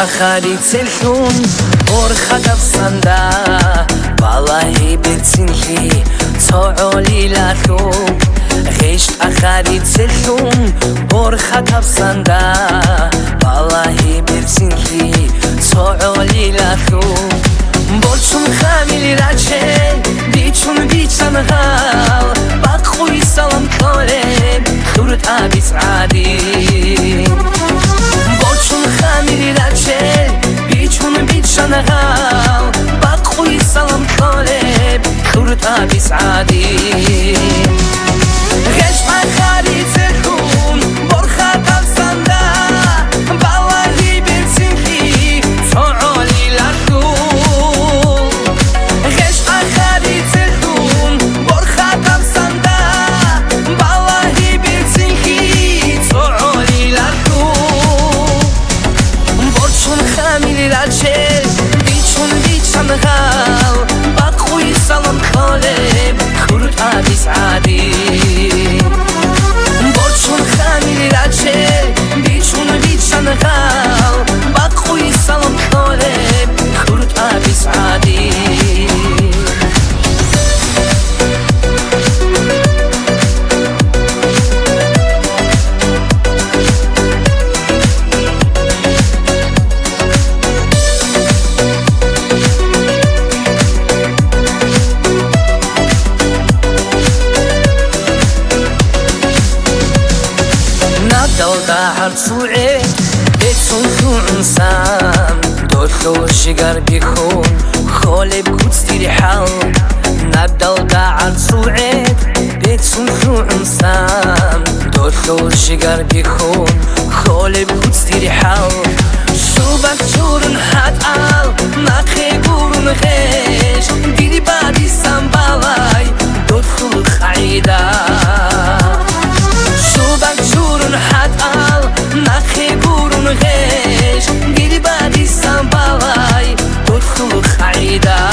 ახალი წელხუნ ორხადავსანდა ბალაი ბერცინხი ცოოლი ლახო ღეშ ახალი წელხუნ ორხადავსანდა ბალაი ბერცინხი ცოოლი ლახო ბორჩუნ ხამილი რაჩე ბიჩუნ ბიჩანღალ ბაყუი სალამ ქოლე ხურთ აბის عادي بورچون خمیری رچه بیچون بیچنغال باقوی سلام کالب خورت آبیس عادی غش مخاری تخون برخات افسنده بالایی برسینکی تعالی لکو غش مخاری تخون برخات افسنده بالایی برسینکی تعالی لکو خمیری رچه بیچون بیچنغال باقوی سلام کالب خورت آبیس عادی بورچون خمیری رچه بیچون بیچنغال باقوی سلام کالب خورت آبیس عادی هرسوعه بتون خون سام دوتلو شجر بيخون خالب كوتستيري حال نبدل دا هرسوعه بتون خون سام دوتلو شجر بيخون خالب كوتستيري حال شو بكتورن حد عال نخي قورن غيش ديري بعدي سنبالاي دوتلو خعيدا شو بكتورن حد عال نخي قورن غيش ديري بعدي سنبالاي دوتلو خعيدا